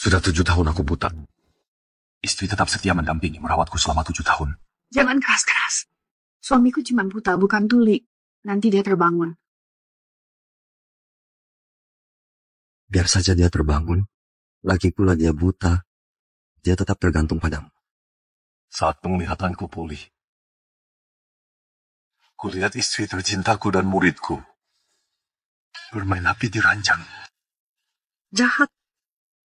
Sudah 7 tahun aku buta. Istri tetap setia mendampingi merawatku selama 7 tahun. Jangan keras-keras. Suamiku cuma buta, bukan tuli. Nanti dia terbangun. Biar saja dia terbangun. Lagi pula dia buta. Dia tetap tergantung padamu. Saat penglihatanku pulih, kulihat istri tercintaku dan muridku bermain api di ranjang. Jahat.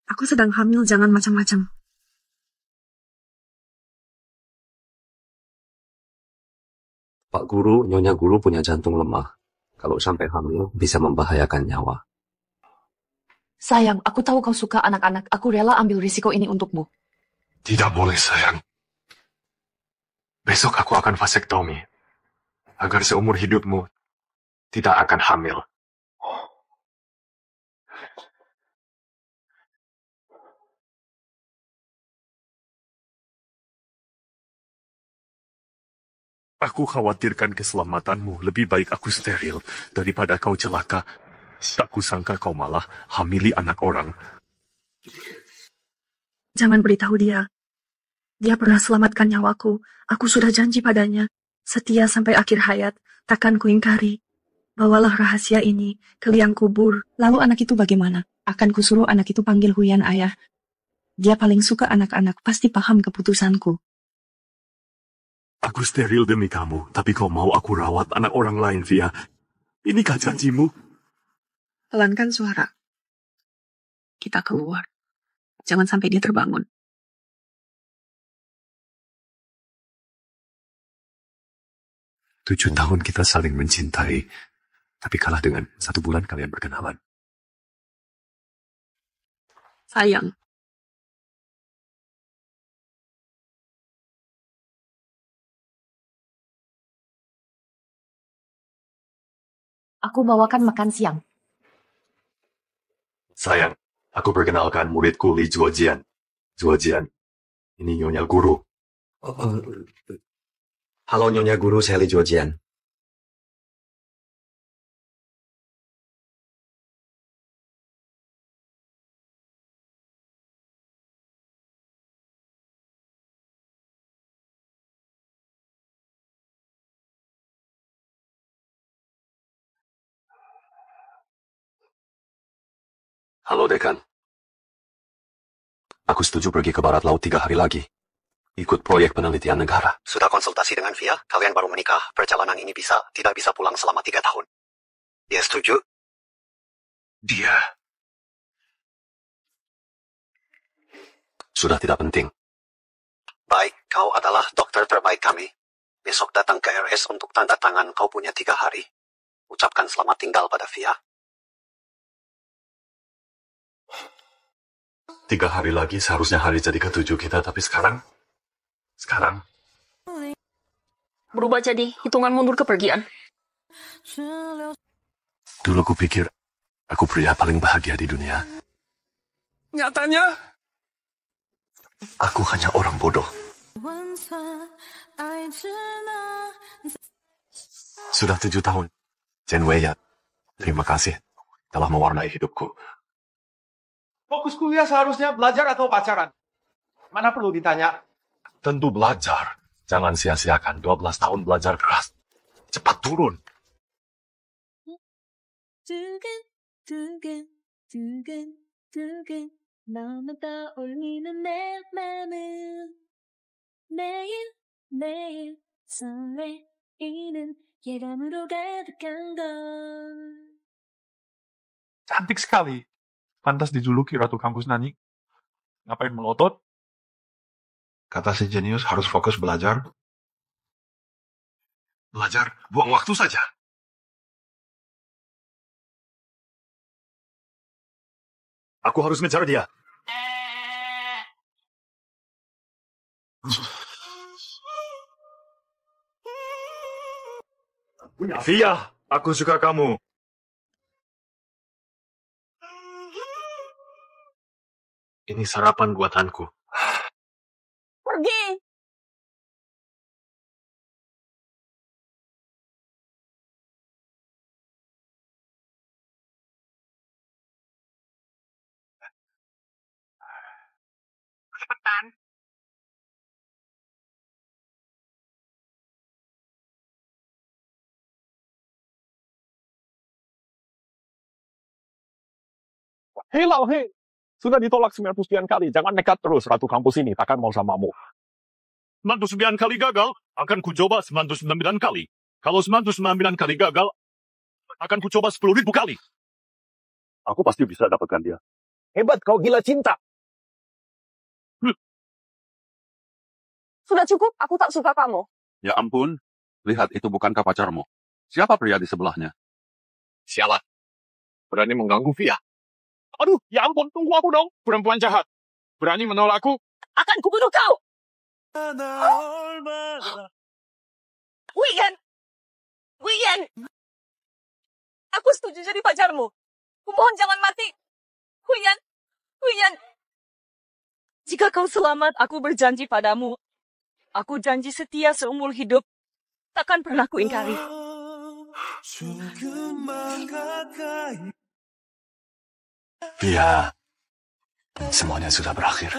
Aku sedang hamil, jangan macam-macam. Pak Guru, Nyonya Guru punya jantung lemah. Kalau sampai hamil, bisa membahayakan nyawa. Sayang, aku tahu kau suka anak-anak. Aku rela ambil risiko ini untukmu. Tidak boleh, sayang. Besok aku akan vasektomi, agar seumur hidupmu tidak akan hamil. Aku khawatirkan keselamatanmu. Lebih baik aku steril daripada kau celaka. Tak kusangka kau malah hamili anak orang. Jangan beritahu dia. Dia pernah selamatkan nyawaku. Aku sudah janji padanya. Setia sampai akhir hayat. Takkan kuingkari. Bawalah rahasia ini ke liang kubur. Lalu anak itu bagaimana? Akan kusuruh anak itu panggil Huyan ayah. Dia paling suka anak-anak, pasti paham keputusanku. Aku steril demi kamu, tapi kau mau aku rawat anak orang lain, Via. Inikah janjimu? Pelankan suara. Kita keluar. Jangan sampai dia terbangun. Tujuh tahun kita saling mencintai, tapi kalah dengan 1 bulan kalian berkenalan. Sayang. Aku bawakan makan siang. Sayang, aku perkenalkan muridku Li Zuojian. Zuojian, ini Nyonya Guru. Halo Nyonya Guru, saya Li Zuojian. Halo Dekan. Aku setuju pergi ke barat laut 3 hari lagi. Ikut proyek penelitian negara. Sudah konsultasi dengan Via, kalian baru menikah. Perjalanan ini tidak bisa pulang selama 3 tahun. Dia setuju? Dia. Sudah tidak penting. Baik, kau adalah dokter terbaik kami. Besok datang ke RS untuk tanda tangan, kau punya 3 hari. Ucapkan selamat tinggal pada Via. 3 hari lagi seharusnya hari jadi ke-7 kita, tapi sekarang Berubah jadi hitungan mundur kepergian. dulu kupikir aku pria paling bahagia di dunia. Nyatanya, aku hanya orang bodoh. Sudah 7 tahun. Chen Wei ya, terima kasih telah mewarnai hidupku. Fokus kuliah seharusnya belajar atau pacaran? Mana perlu ditanya? Tentu belajar. Jangan sia-siakan 12 tahun belajar keras. Cepat turun. 너만 떠올리는 내 맘은 매일 설레이는 예감으로 가득한 걸. Cantik sekali. Pantas dijuluki Ratu Kampus Nani. Ngapain melotot? Kata si jenius harus fokus belajar. Belajar, buang waktu saja. Aku harus ngejar dia. Via, aku suka kamu. Ini sarapan buatanku. Pergi! Tan. Hei Lau, hei. Sudah ditolak 99 kali. Jangan nekat terus, Ratu Kampus ini takkan mau samamu. 99 kali gagal, akan kucoba 99 kali. Kalau 99 kali gagal, akan kucoba 10.000 kali. Aku pasti bisa dapatkan dia. Hebat, kau gila cinta. Sudah cukup, aku tak suka kamu. Ya ampun, lihat itu bukankah pacarmu? Siapa pria di sebelahnya? Sialan. Berani mengganggu Via. Aduh, ya ampun, tunggu aku dong. Perempuan jahat. Berani menolakku. Akan kubunuh kau. Wian. Aku setuju jadi pacarmu. Kumohon jangan mati. Wian. Jika kau selamat, aku berjanji padamu. Aku janji setia seumur hidup. Takkan pernah kuingkari. Ya, semuanya sudah berakhir.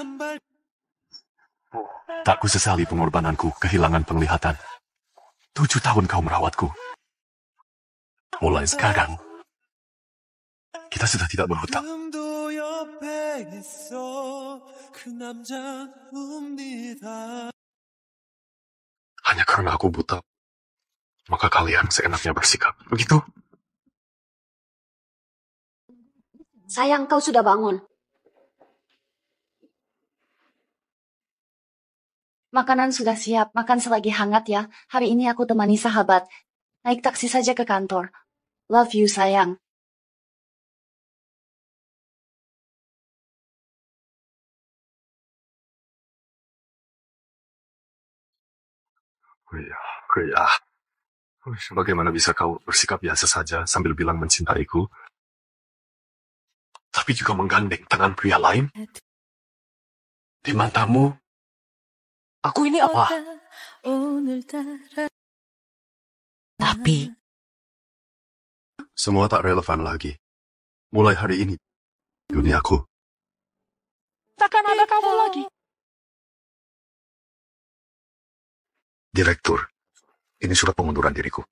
Tak kusesali pengorbananku, kehilangan penglihatan. 7 tahun kau merawatku. Mulai sekarang, kita sudah tidak berhutang. Hanya karena aku buta, maka kalian seenaknya bersikap. Begitu? Sayang, kau sudah bangun. Makanan sudah siap, makan selagi hangat ya. Hari ini aku temani sahabat. Naik taksi saja ke kantor. Love you, sayang. Ya. Bagaimana bisa kau bersikap biasa saja sambil bilang mencintaiku? Tapi juga menggandeng tangan pria lain? Di matamu, aku ini apa? Tapi Semua tak relevan lagi. Mulai hari ini, duniaku. Takkan ada kamu lagi. Direktur, ini surat pengunduran diriku.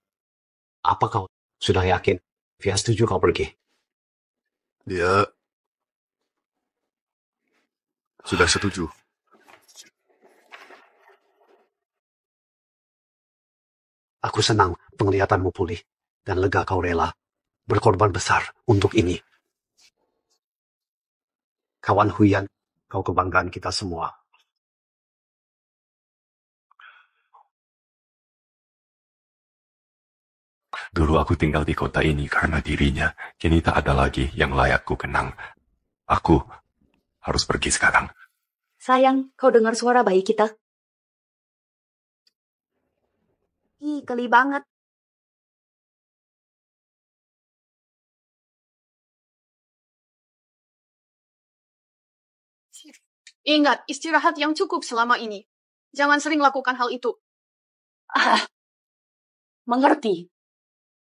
Apa kau sudah yakin? Via setuju kau pergi. Dia sudah setuju. Aku senang penglihatanmu pulih dan lega kau rela berkorban besar untuk ini. Kawan Huyan, kau kebanggaan kita semua. Dulu aku tinggal di kota ini karena dirinya. Kini tak ada lagi yang layak ku kenang. Aku harus pergi sekarang. sayang, kau dengar suara bayi kita? Ih, geli banget. Ingat, istirahat yang cukup selama ini. Jangan sering lakukan hal itu. Mengerti.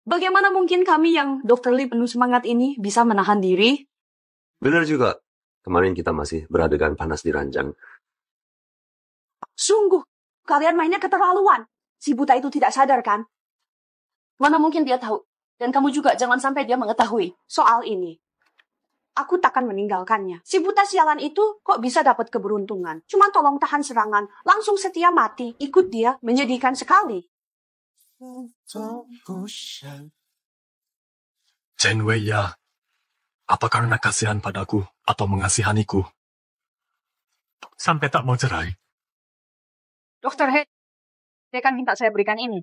Bagaimana mungkin kami yang Dr. Lee penuh semangat ini bisa menahan diri? Benar juga. Kemarin kita masih beradegan panas di ranjang. Sungguh, kalian mainnya keterlaluan. Si buta itu tidak sadar kan? Mana mungkin dia tahu. Dan kamu juga jangan sampai dia mengetahui soal ini. Aku takkan meninggalkannya. Si buta sialan itu kok bisa dapat keberuntungan. Cuma tolong tahan serangan, langsung setia mati. Ikut dia, menyedihkan sekali. Chen Wei ya, apa karena kasihan padaku atau mengasihaniku? Sampai tak mau cerai. Dr. Head, dia kan minta saya berikan ini.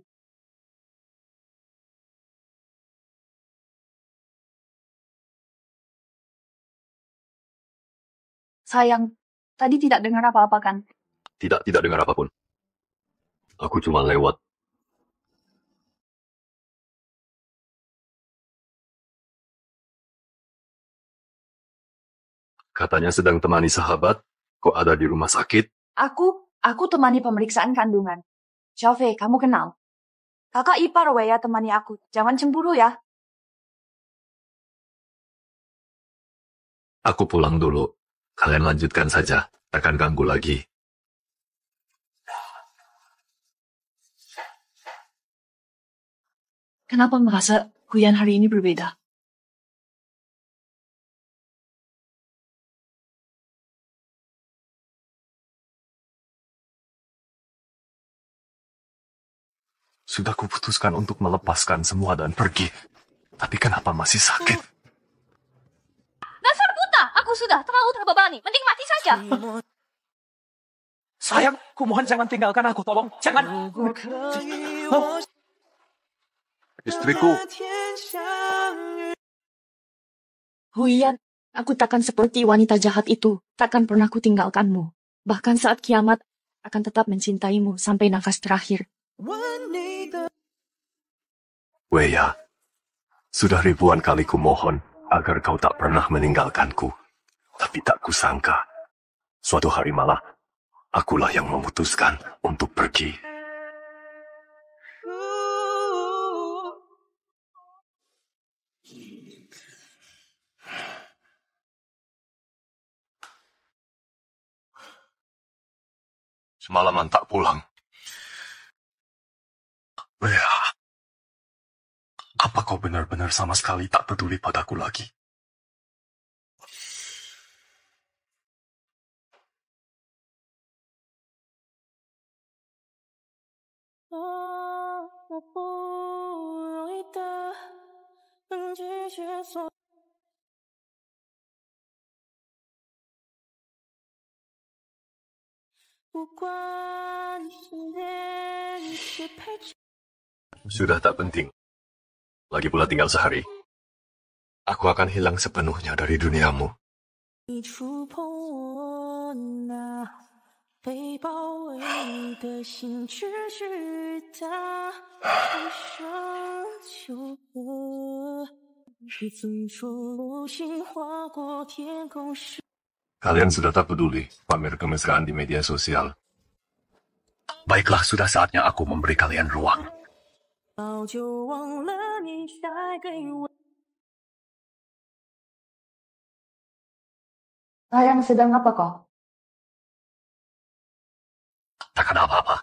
Sayang, tadi tidak dengar apa-apa kan? Tidak dengar apapun. Aku cuma lewat. Katanya sedang temani sahabat, kok ada di rumah sakit? Aku temani pemeriksaan kandungan. Xiaofei, kamu kenal? Kakak ipar Weya temani aku. Jangan cemburu ya. Aku pulang dulu. Kalian lanjutkan saja. Takkan ganggu lagi. Kenapa merasa Huyan hari ini berbeda? Sudah kuputuskan untuk melepaskan semua dan pergi. Tapi kenapa masih sakit? Dasar buta! Aku sudah terlalu terbebani. Mending mati saja. Sayang, kumohon jangan tinggalkan aku, tolong. Jangan. Istriku, Huyan, aku takkan seperti wanita jahat itu. Takkan pernah kutinggalkanmu. Bahkan saat kiamat, akan tetap mencintaimu sampai nafas terakhir. Weya, sudah ribuan kali kumohon agar kau tak pernah meninggalkanku. Tapi tak kusangka, suatu hari malah, akulah yang memutuskan untuk pergi. Semalaman tak pulang. Weya, apa kau benar-benar sama sekali tak peduli padaku lagi? Sudah tak penting. Lagi pula tinggal sehari. Aku akan hilang sepenuhnya dari duniamu. Kalian sudah tak peduli pamer kemesraan di media sosial. Baiklah, sudah saatnya aku memberi kalian ruang. Sayang, sedang apa kau? Takkan apa-apa.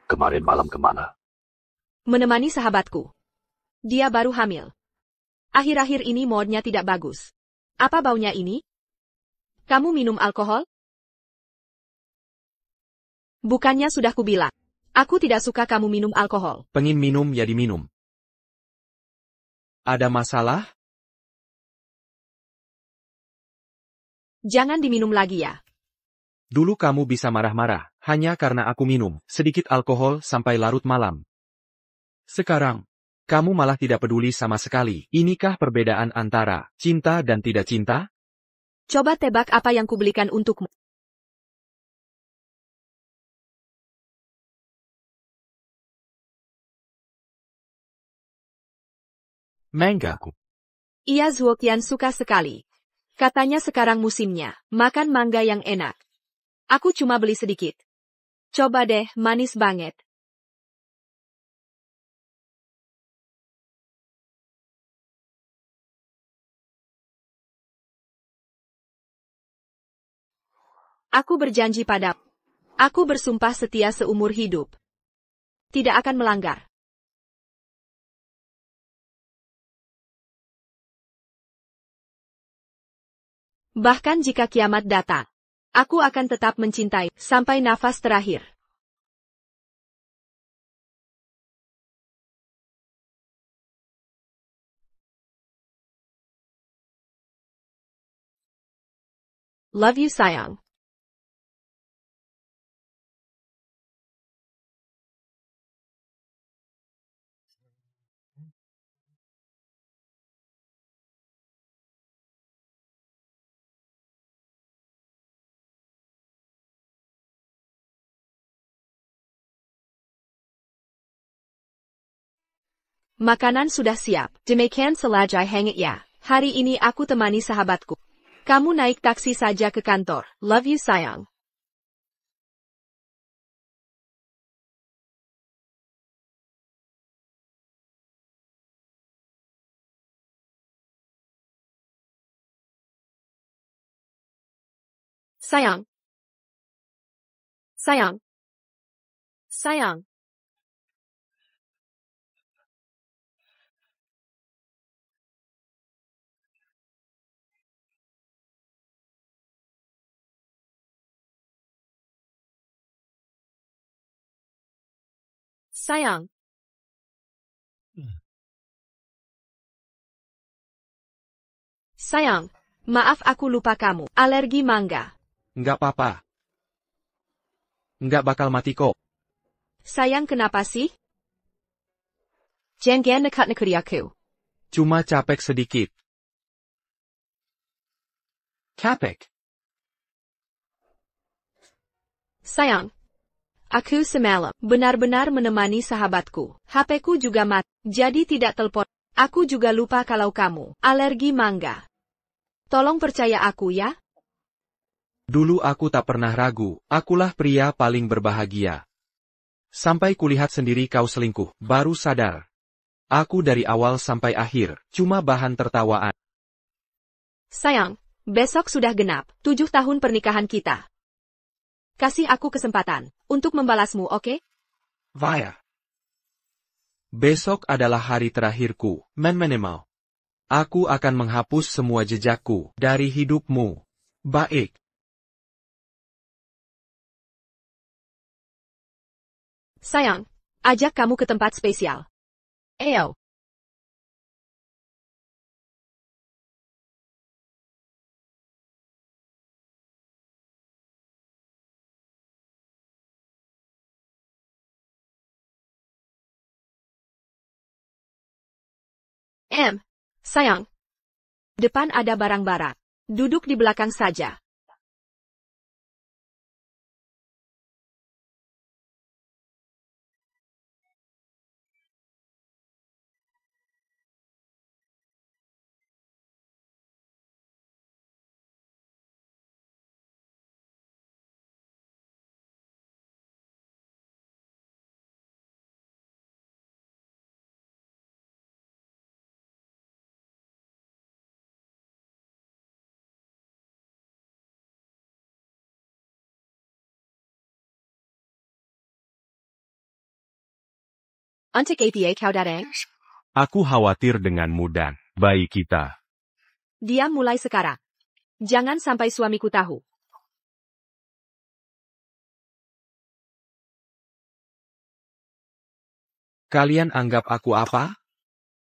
Kemarin malam kemana? Menemani sahabatku. Dia baru hamil. Akhir-akhir ini moodnya tidak bagus. Apa baunya ini? Kamu minum alkohol? Bukannya sudah kubilang. Aku tidak suka kamu minum alkohol. Pengin minum ya diminum. Ada masalah? Jangan diminum lagi ya. Dulu kamu bisa marah-marah, hanya karena aku minum sedikit alkohol sampai larut malam. Sekarang, kamu malah tidak peduli sama sekali. Inikah perbedaan antara cinta dan tidak cinta? Coba tebak apa yang kubelikan untukmu. Mangga. Iya, Zuokian suka sekali. Katanya sekarang musimnya, makan mangga yang enak. Aku cuma beli sedikit. Coba deh, manis banget. Aku berjanji padamu. Aku bersumpah setia seumur hidup. Tidak akan melanggar. Bahkan jika kiamat datang, aku akan tetap mencintai sampai nafas terakhir. Love you, sayang. Makanan sudah siap. Demikian selajai hangat ya. Hari ini aku temani sahabatku. Kamu naik taksi saja ke kantor. Love you, sayang. Sayang. Sayang. Sayang. Sayang. Sayang, maaf aku lupa kamu. Alergi mangga. Nggak apa-apa. Nggak bakal mati kok. Sayang kenapa sih? Jangan nekat-nekati aku. Cuma capek sedikit. Capek? Sayang. Aku semalam benar-benar menemani sahabatku. HP-ku juga mati, jadi tidak telepon. Aku juga lupa kalau kamu alergi mangga. Tolong percaya aku ya. Dulu aku tak pernah ragu, akulah pria paling berbahagia. Sampai kulihat sendiri kau selingkuh, baru sadar. Aku dari awal sampai akhir, cuma bahan tertawaan. Sayang, besok sudah genap 7 tahun pernikahan kita. Kasih aku kesempatan untuk membalasmu, oke? Vaya. Besok adalah hari terakhirku, minimal. Aku akan menghapus semua jejakku dari hidupmu. Baik. Sayang, ajak kamu ke tempat spesial. Ayo. Sayang. Depan ada barang-barang. Duduk di belakang saja. Untuk apa kau datang? Aku khawatir denganmu dan bayi kita. Diam mulai sekarang. Jangan sampai suamiku tahu. Kalian anggap aku apa?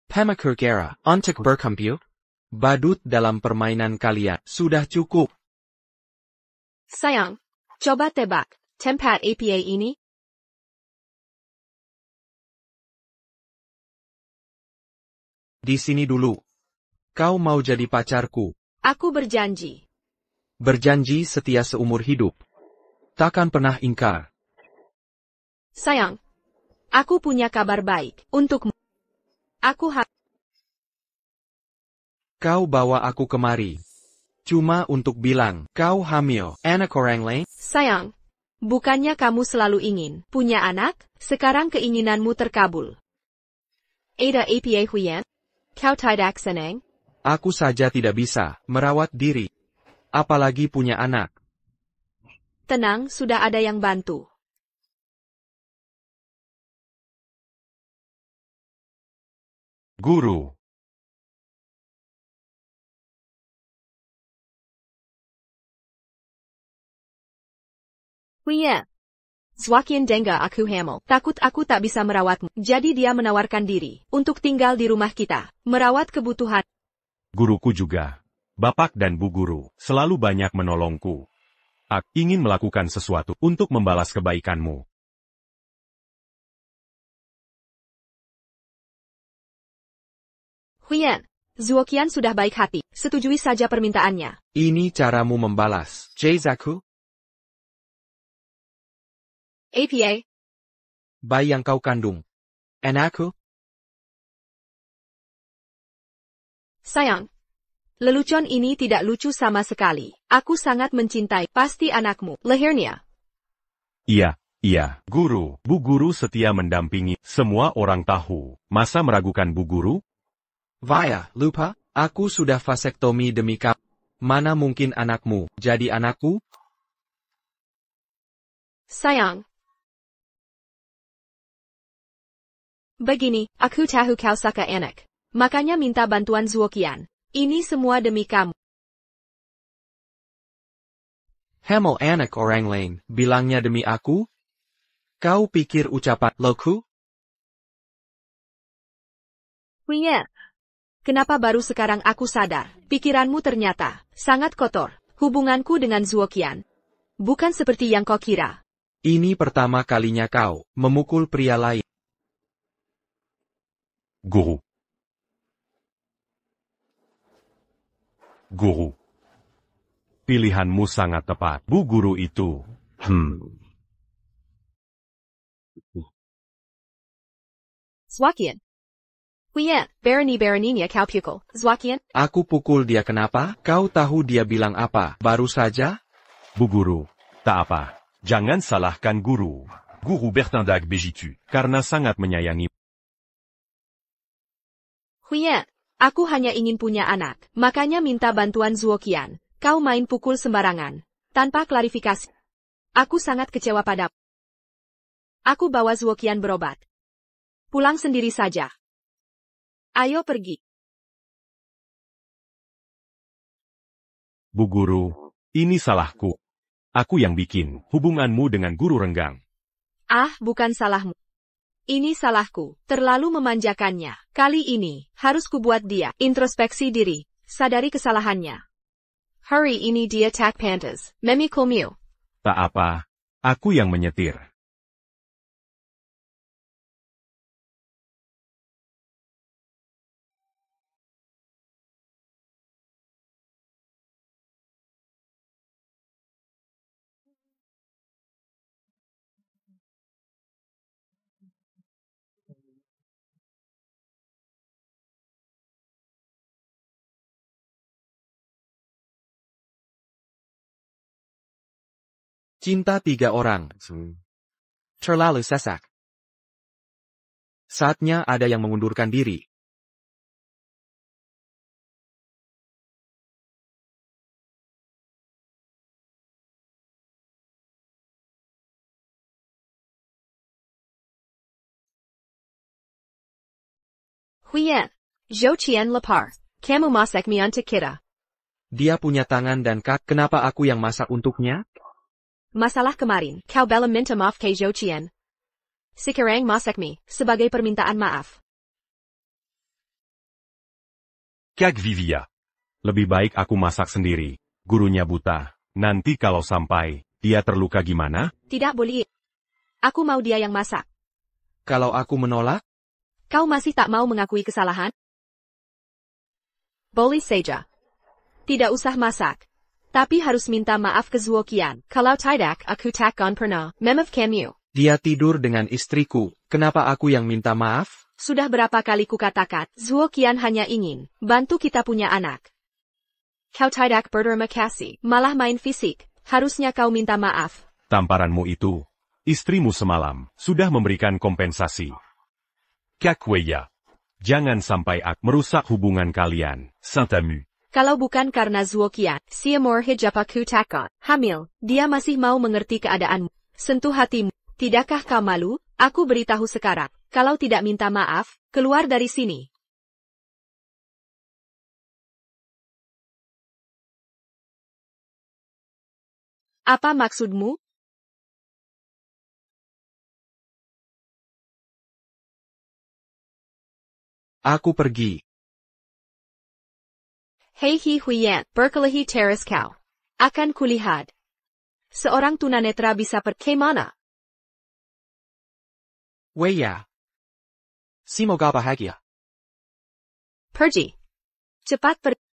Pemakerkera untuk berkomput? Badut dalam permainan kalian, sudah cukup. Sayang, coba tebak tempat apa ini? Di sini dulu. Kau mau jadi pacarku? Aku berjanji. Berjanji setia seumur hidup. Takkan pernah ingkar. Sayang, aku punya kabar baik untukmu. Kau bawa aku kemari. Cuma untuk bilang, kau hamil, anak orang lain? Sayang, bukannya kamu selalu ingin punya anak, sekarang keinginanmu terkabul. Ada apa Huyan? Kau tidak senang? Aku saja tidak bisa merawat diri. Apalagi punya anak. Tenang, sudah ada yang bantu. Guru. Huyan. Semakin dengga aku hamil. Takut aku tak bisa merawatmu. Jadi dia menawarkan diri untuk tinggal di rumah kita. Merawat kebutuhan. Guruku juga. Bapak dan Bu Guru selalu banyak menolongku. Aku ingin melakukan sesuatu untuk membalas kebaikanmu. Huyan. Zuokian sudah baik hati. Setujui saja permintaannya. Ini caramu membalas. Jaizaku? Apa? Bayi yang kau kandung. Anakku? Sayang. Lelucon ini tidak lucu sama sekali. Aku sangat mencintai. Pasti anakmu. Lahirnya. Iya, Guru. Bu Guru setia mendampingi. Semua orang tahu. Masa meragukan Bu Guru? Vaya, lupa. Aku sudah vasektomi demi kau. Mana mungkin anakmu jadi anakku? Sayang. Begini, aku tahu kau suka anak. Makanya minta bantuan Zuoqian. Ini semua demi kamu. Hamil anak orang lain, bilangnya demi aku? Kau pikir ucapan loku? Huiyan. Kenapa baru sekarang aku sadar? Pikiranmu ternyata sangat kotor. Hubunganku dengan Zuoqian. Bukan seperti yang kau kira. Ini pertama kalinya kau memukul pria lain. Guru. Guru. Pilihanmu sangat tepat. Bu guru itu. Zuoqian. Huiyan, berani-beraninya kau pukul. Zuoqian. Aku pukul dia kenapa? Kau tahu dia bilang apa? Baru saja? Bu guru. Tak apa. Jangan salahkan guru. Guru bertindak begitu. Karena sangat menyayangi. Huiyan, aku hanya ingin punya anak. Makanya minta bantuan Zuoqian. Kau main pukul sembarangan. Tanpa klarifikasi. Aku sangat kecewa padamu. Aku bawa Zuoqian berobat. Pulang sendiri saja. Ayo pergi. Bu guru, ini salahku. Aku yang bikin hubunganmu dengan guru renggang. Ah, bukan salahmu. Ini salahku, terlalu memanjakannya. Kali ini, harus kubuat dia introspeksi diri, sadari kesalahannya. Hari ini dia tak pantas, memikulmu. Tak apa, aku yang menyetir. Cinta 3 orang. Terlalu sesak. Saatnya ada yang mengundurkan diri. Huiyan, Zhou lapar. Kamu masak mie untuk kita. Dia punya tangan dan kaki. Kenapa aku yang masak untuknya? Masalah kemarin, kau belum minta maaf ke Zhou. Sekarang masak mie, sebagai permintaan maaf. Kak Vivia. Lebih baik aku masak sendiri. Gurunya buta. Nanti kalau sampai dia terluka gimana? Tidak boleh. Aku mau dia yang masak. Kalau aku menolak? Kau masih tak mau mengakui kesalahan? Boleh saja. Tidak usah masak. Tapi harus minta maaf ke Zuoqian. Kalau tidak, aku takkan pernah memaafkanmu. Dia tidur dengan istriku. Kenapa aku yang minta maaf? Sudah berapa kali kukatakan, Zuoqian hanya ingin bantu kita punya anak. Kau tidak berterima kasih, malah main fisik. Harusnya kau minta maaf. Tamparanmu itu, istrimu semalam, sudah memberikan kompensasi. Kak Weya, jangan sampai aku merusak hubungan kalian, Santamu. Kalau bukan karena Zuoqian, si amor hijab aku takkan hamil, dia masih mau mengerti keadaanmu. Sentuh hatimu, tidakkah kau malu? Aku beritahu sekarang, kalau tidak minta maaf, keluar dari sini. Apa maksudmu? Aku pergi. Hei Huiyan, berkelahi teras kau. Akan kulihat. Seorang tunanetra bisa pergi mana? Weya. Semoga bahagia. Pergi. Cepat pergi.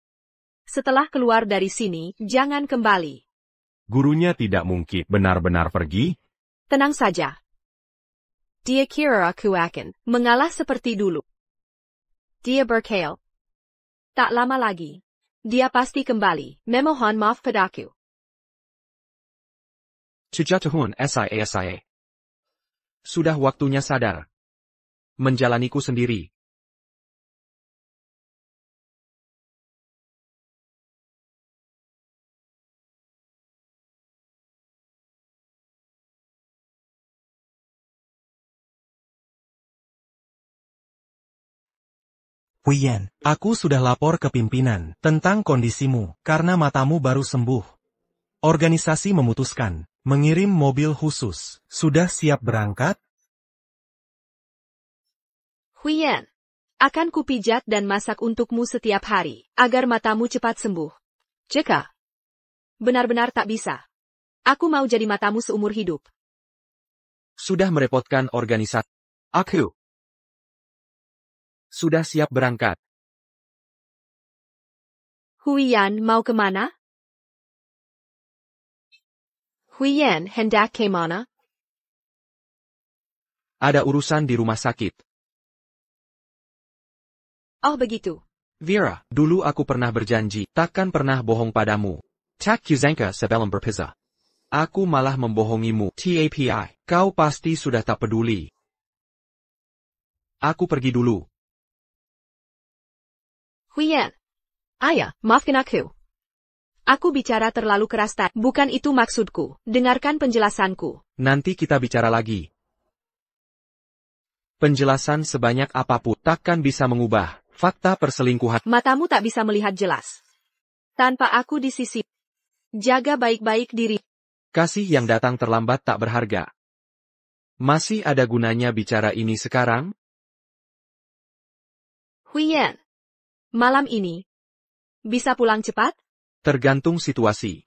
Setelah keluar dari sini, jangan kembali. Gurunya tidak mungkin benar-benar pergi. Tenang saja. Dia kira aku akan mengalah seperti dulu. Dia berkhayal. Tak lama lagi. Dia pasti kembali, memohon maaf padaku. 7 tahun SIA. Sudah waktunya sadar. Menjalaniku sendiri. Huiyan, aku sudah lapor ke pimpinan tentang kondisimu karena matamu baru sembuh. Organisasi memutuskan mengirim mobil khusus. Sudah siap berangkat? Huiyan, akan kupijat dan masak untukmu setiap hari, agar matamu cepat sembuh. Jika benar-benar tak bisa, aku mau jadi matamu seumur hidup. Sudah merepotkan organisasi. Aku sudah siap berangkat. Huiyan mau kemana? Huiyan hendak kemana? Ada urusan di rumah sakit. Oh begitu. Vera, dulu aku pernah berjanji, takkan pernah bohong padamu. Tak kuzangka sebelum berpisah. Aku malah membohongimu. TAPI, kau pasti sudah tak peduli. Aku pergi dulu. Huiyan. Ayah, maafkan aku. Aku bicara terlalu keras tadi. Bukan itu maksudku. Dengarkan penjelasanku. Nanti kita bicara lagi. Penjelasan sebanyak apapun takkan bisa mengubah fakta perselingkuhan. Matamu tak bisa melihat jelas. Tanpa aku di sisi. Jaga baik-baik diri. Kasih yang datang terlambat tak berharga. Masih ada gunanya bicara ini sekarang? Huiyan. Malam ini. Bisa pulang cepat? Tergantung situasi.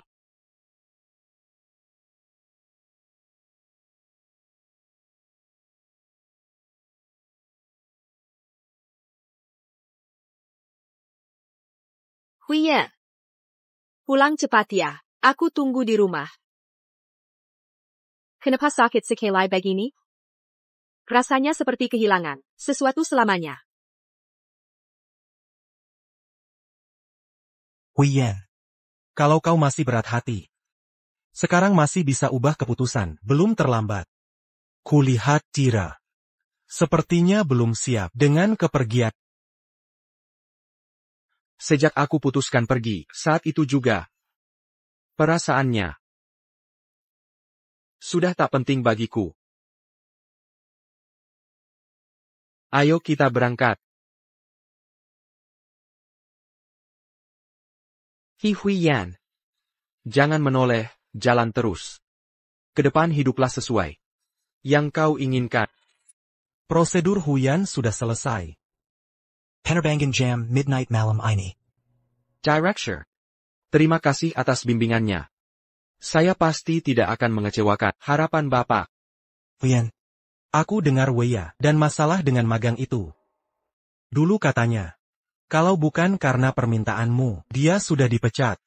Huiyan. Pulang cepat ya. Aku tunggu di rumah. Kenapa sakit sekali begini? Rasanya seperti kehilangan sesuatu selamanya. Huiyan, kalau kau masih berat hati, sekarang masih bisa ubah keputusan, belum terlambat. Kulihat Tira. Sepertinya belum siap dengan kepergian. Sejak aku putuskan pergi, saat itu juga. Perasaannya sudah tak penting bagiku. Ayo kita berangkat. Huiyan. Jangan menoleh, jalan terus. Ke depan hiduplah sesuai yang kau inginkan. Prosedur Huiyan sudah selesai. Penerbangan jam midnight malam ini. Director, terima kasih atas bimbingannya. Saya pasti tidak akan mengecewakan harapan Bapak. Huiyan, aku dengar Weya dan masalah dengan magang itu. Dulu katanya, kalau bukan karena permintaanmu, dia sudah dipecat.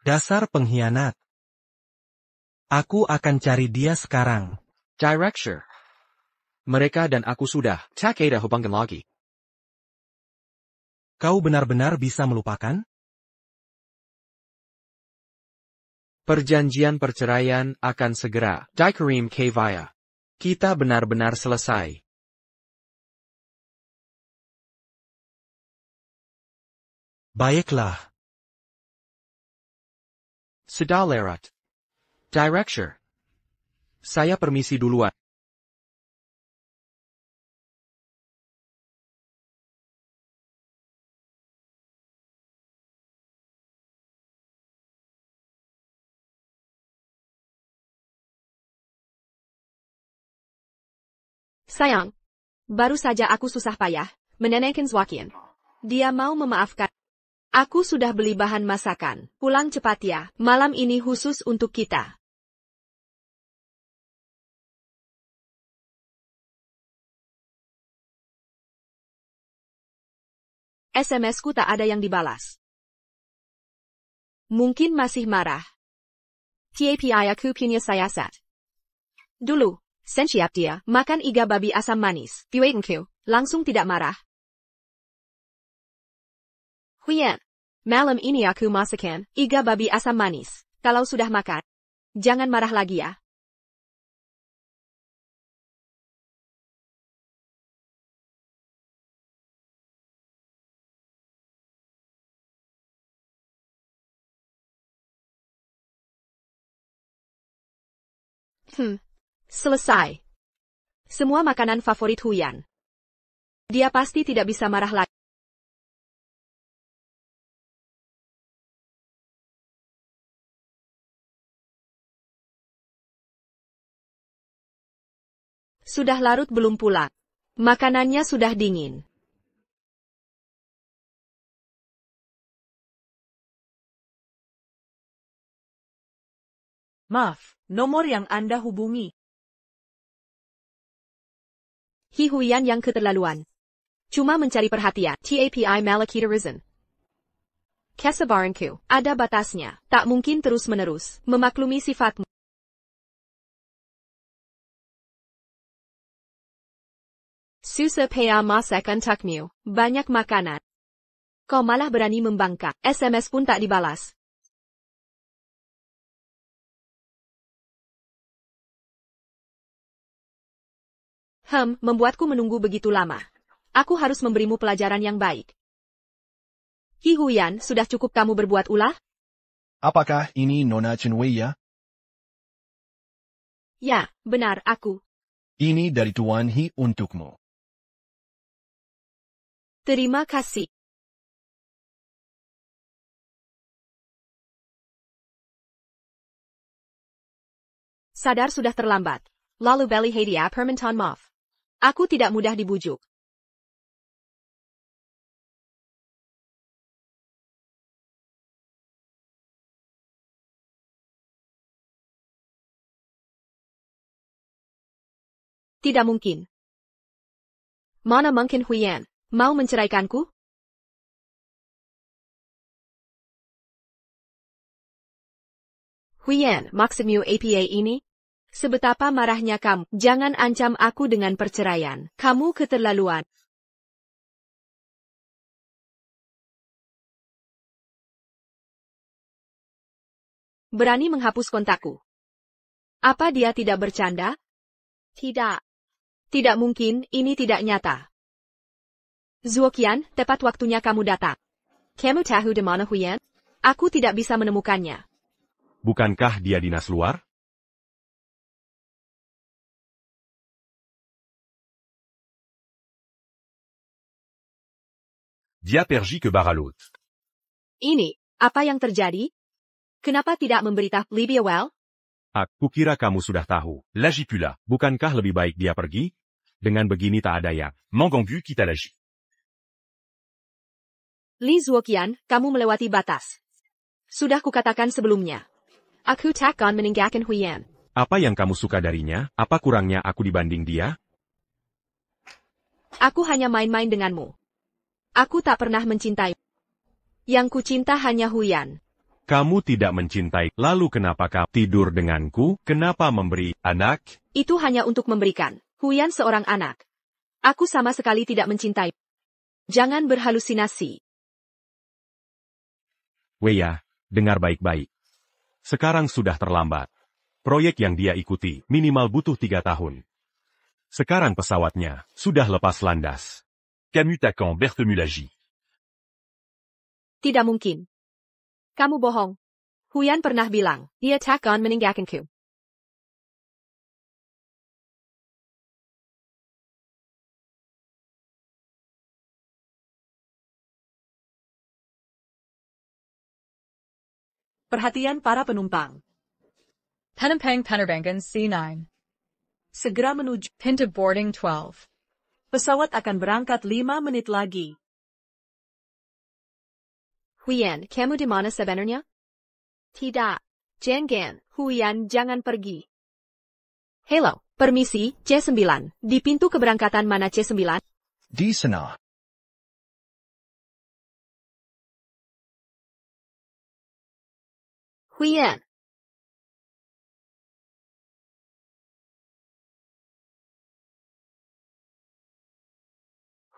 Dasar pengkhianat. Aku akan cari dia sekarang. Director, mereka dan aku sudah tak ada hubungan lagi. Kau benar-benar bisa melupakan? Perjanjian perceraian akan segera dikirim ke Vaya. Kita benar-benar selesai. Baiklah. Sudah lewat. Director, saya permisi duluan. Sayang, baru saja aku susah payah menenangkan Zwakian. Dia mau memaafkan. Aku sudah beli bahan masakan. Pulang cepat ya, malam ini khusus untuk kita. SMS-ku tak ada yang dibalas. Mungkin masih marah. TAPI aku punya siasat. Dulu, siap dia, makan iga babi asam manis. Biwaitinku, langsung tidak marah. Huiyan, malam ini aku masakan iga babi asam manis. Kalau sudah makan, jangan marah lagi ya. Selesai. Semua makanan favorit Huiyan. Dia pasti tidak bisa marah lagi. Sudah larut belum pula? Makanannya sudah dingin. Maaf, nomor yang Anda hubungi. Hi Huyan yang keterlaluan. Cuma mencari perhatian. TAPI Malakita Risen. Kesabaranku, ada batasnya. Tak mungkin terus-menerus memaklumi sifatmu. Susah paya masak untukmu. Banyak makanan. Kau malah berani membangkang. SMS pun tak dibalas. Membuatku menunggu begitu lama. Aku harus memberimu pelajaran yang baik. Hi Huyan, sudah cukup kamu berbuat ulah? Apakah ini Nona Chen Wei ya? Ya, benar, aku. Ini dari Tuan Hi untukmu. Terima kasih. Sadar sudah terlambat. Lalu beli hadiah permintaan maaf. Aku tidak mudah dibujuk. Tidak mungkin. Mana mungkin Huyan mau menceraikanku? Huyan, maksudmu APA ini? Sebetapa marahnya kamu. Jangan ancam aku dengan perceraian. Kamu keterlaluan. Berani menghapus kontakku. Apa dia tidak bercanda? Tidak. Tidak mungkin, ini tidak nyata. Zuoqian, tepat waktunya kamu datang. Kamu tahu di mana Huyan? Aku tidak bisa menemukannya. Bukankah dia dinas luar? Dia pergi ke Baralut. Ini, apa yang terjadi? Kenapa tidak memberitahu lebih awal? Aku kira kamu sudah tahu. Lagi pula, bukankah lebih baik dia pergi? Dengan begini tak ada yang mengganggu kita lagi. Li Zuoqian, kamu melewati batas. Sudah kukatakan sebelumnya. Aku takkan meninggalkan Huyan. Apa yang kamu suka darinya? Apa kurangnya aku dibanding dia? Aku hanya main-main denganmu. Aku tak pernah mencintai. Yang kucinta hanya Huyan. Kamu tidak mencintai, lalu kenapa kau tidur denganku? Kenapa memberi anak? Itu hanya untuk memberikan. Huyan seorang anak. Aku sama sekali tidak mencintai. Jangan berhalusinasi. Weya, dengar baik-baik. Sekarang sudah terlambat. Proyek yang dia ikuti minimal butuh 3 tahun. Sekarang pesawatnya sudah lepas landas. Kamu takkan bertemu lagi. Tidak mungkin. Kamu bohong. Huyan pernah bilang, dia takkan meninggalkanku. Perhatian para penumpang. Penumpang penerbangan C9. Segera menuju pin to boarding 12. Pesawat akan berangkat 5 menit lagi. Huyan, kamu di mana sebenarnya? Tidak. Jangan, Huyan, jangan pergi. Hello, permisi, C9. Di pintu keberangkatan mana C9? Di sana. Huyan.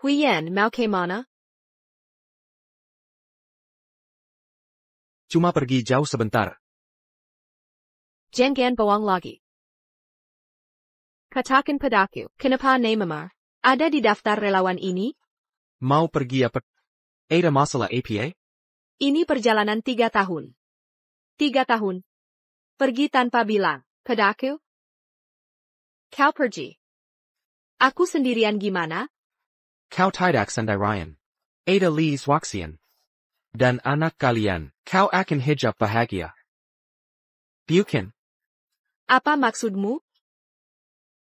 Huyan, mau ke mana? Cuma pergi jauh sebentar. Jangan bohong lagi. Katakan padaku, kenapa namamu ada di daftar relawan ini? Mau pergi apa? Ada masalah APA? Ini perjalanan 3 tahun. 3 tahun. Pergi tanpa bilang, padaku? Kau pergi. Aku sendirian gimana? Kau tidak sendirian. Ada Li Zuoqian. Dan anak kalian, kau akan hijab bahagia. Bukan. Apa maksudmu?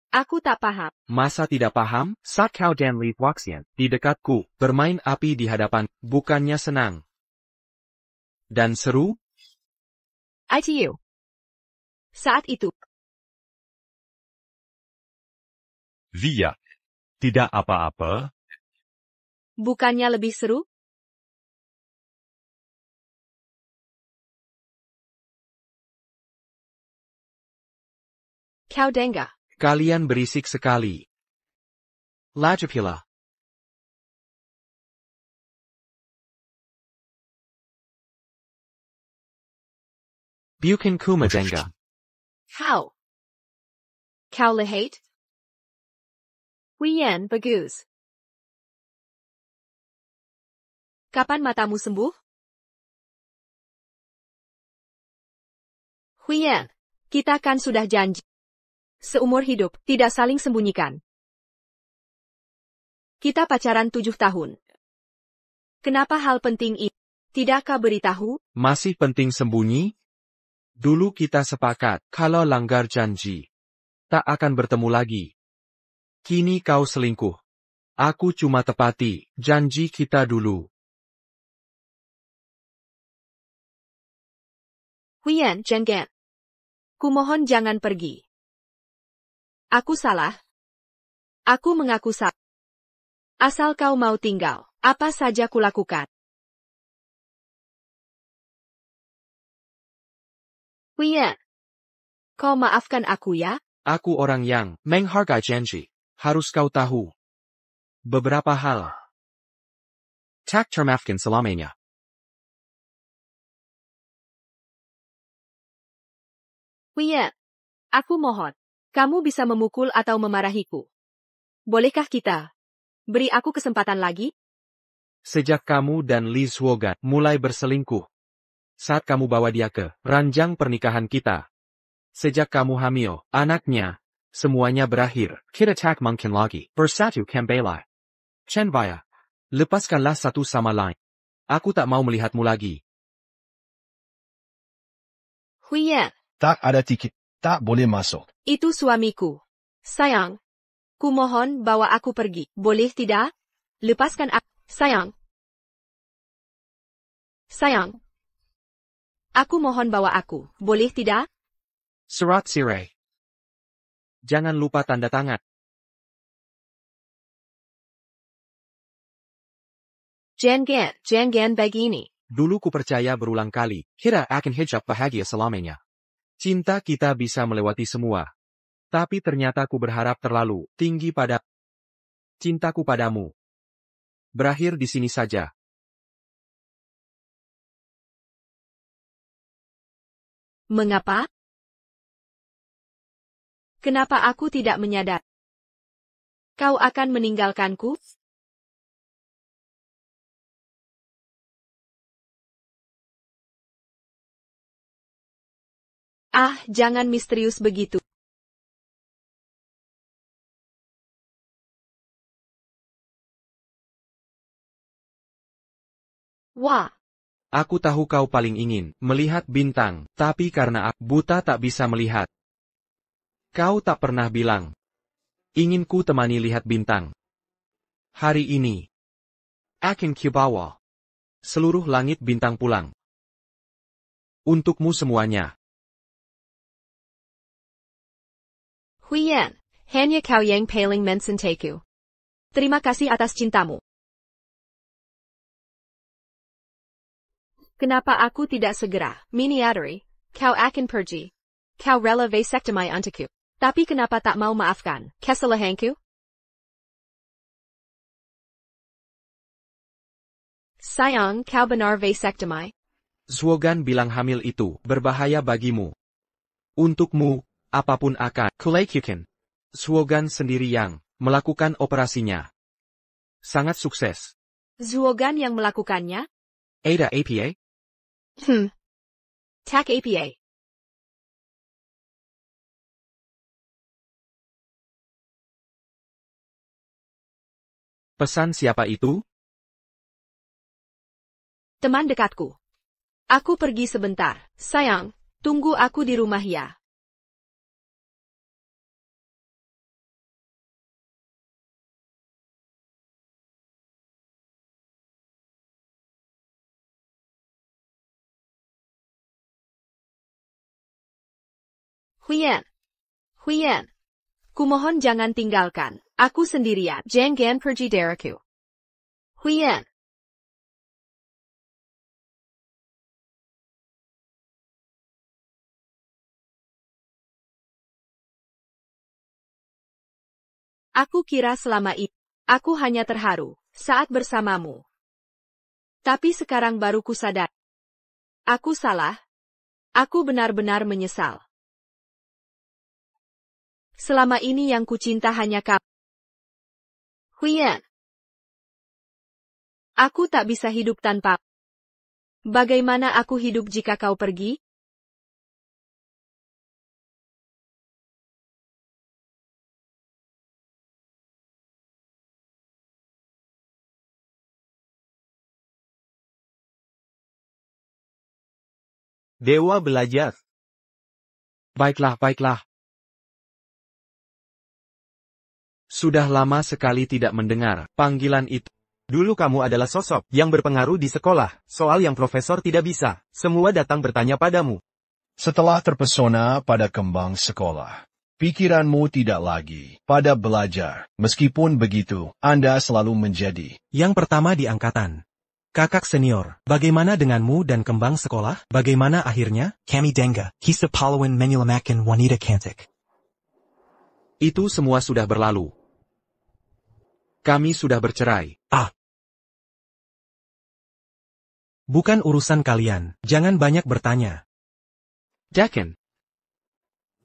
Aku tak paham. Masa tidak paham? Saat kau dan Li Huaxian di dekatku, bermain api di hadapan, bukannya senang dan seru? ITU. Saat itu. Via. Tidak apa-apa. Bukannya lebih seru? Kau dengar? Kalian berisik sekali. Lajapila. Bukan ku mendengar. Kau. Kau lihat? Huiyan bagus. Kapan matamu sembuh? Huiyan, kita kan sudah janji. Seumur hidup, tidak saling sembunyikan. Kita pacaran 7 tahun. Kenapa hal penting ini? Tidakkah beritahu? Masih penting sembunyi? Dulu kita sepakat, kalau langgar janji, tak akan bertemu lagi. Kini kau selingkuh. Aku cuma tepati janji kita dulu. Huiyan, jangan. Kumohon jangan pergi. Aku salah. Aku mengaku salah. Asal kau mau tinggal, apa saja kulakukan. Huiyan, kau maafkan aku ya? Aku orang yang menghargai janji. Harus kau tahu beberapa hal. Tak termaafkan selamanya. Huiyan, aku mohon. Kamu bisa memukul atau memarahiku. Bolehkah kita beri aku kesempatan lagi? Sejak kamu dan Li Zuogan mulai berselingkuh. Saat kamu bawa dia ke ranjang pernikahan kita. Sejak kamu hamil, anaknya, semuanya berakhir. Kita tak mungkin lagi bersatu kembali. Chen Baya, lepaskanlah satu sama lain. Aku tak mau melihatmu lagi. Huiyan. Tak ada tiket. Tak boleh masuk. Itu suamiku. Sayang. Kumohon bawa aku pergi. Boleh tidak? Lepaskan aku. Sayang. Sayang. Aku mohon bawa aku. Boleh tidak? Surat cerai. Jangan lupa tanda tangan. Jangan begini. Dulu ku percaya berulang kali, kita akan hidup bahagia selamanya. Cinta kita bisa melewati semua. Tapi ternyata ku berharap terlalu tinggi pada cintaku padamu. Berakhir di sini saja. Mengapa? Kenapa aku tidak menyadar? Kau akan meninggalkanku? Ah, jangan misterius begitu. Wah. Aku tahu kau paling ingin melihat bintang, tapi karena aku buta tak bisa melihat. Kau tak pernah bilang, ingin ku temani lihat bintang. Hari ini, akan kubawa seluruh langit bintang pulang. Untukmu semuanya. Huiyan, hanya kau yang paling mencintaiku. Terima kasih atas cintamu. Kenapa aku tidak segera menyadari? Kau akan pergi. Kau rela vasektomi untukku. Tapi kenapa tak mau maafkan kesalahanku? Sayang, kau benar vasektomi. Zuogan bilang hamil itu berbahaya bagimu. Untukmu, apapun akan kulakukan. Zuogan sendiri yang melakukan operasinya. Sangat sukses. Zuogan yang melakukannya? Ada APA? Tak APA. Pesan siapa itu? Teman dekatku. Aku pergi sebentar. Sayang, tunggu aku di rumah ya. Huiyan. Huiyan. Kumohon jangan tinggalkan. Aku sendirian. Jangan pergi dariku. Huiyan. Aku kira selama itu, aku hanya terharu saat bersamamu. Tapi sekarang baru kusadar. Aku salah. Aku benar-benar menyesal. Selama ini yang kucinta hanya kamu. Huiyan. Aku tak bisa hidup tanpa. Bagaimana aku hidup jika kau pergi? Dewa belajar. Baiklah, baiklah. Sudah lama sekali tidak mendengar panggilan itu. Dulu kamu adalah sosok yang berpengaruh di sekolah. Soal yang profesor tidak bisa, semua datang bertanya padamu. Setelah terpesona pada kembang sekolah, pikiranmu tidak lagi pada belajar. Meskipun begitu, Anda selalu menjadi yang pertama di angkatan. Kakak senior, bagaimana denganmu dan kembang sekolah? Bagaimana akhirnya? Kami Denga, Kisa Pahlawan Menyelamatkan Wanita Cantik. Itu semua sudah berlalu. Kami sudah bercerai. Bukan urusan kalian, jangan banyak bertanya. Dekan.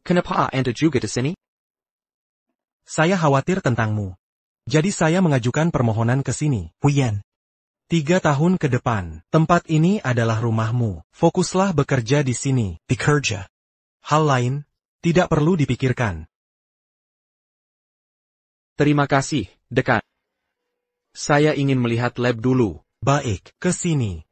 Kenapa Anda juga di sini? Saya khawatir tentangmu. Jadi saya mengajukan permohonan ke sini. Huiyan. 3 tahun ke depan, tempat ini adalah rumahmu. Fokuslah bekerja di sini. Bekerja. Hal lain, tidak perlu dipikirkan. Terima kasih, dekan. Saya ingin melihat lab dulu. Baik, ke sini.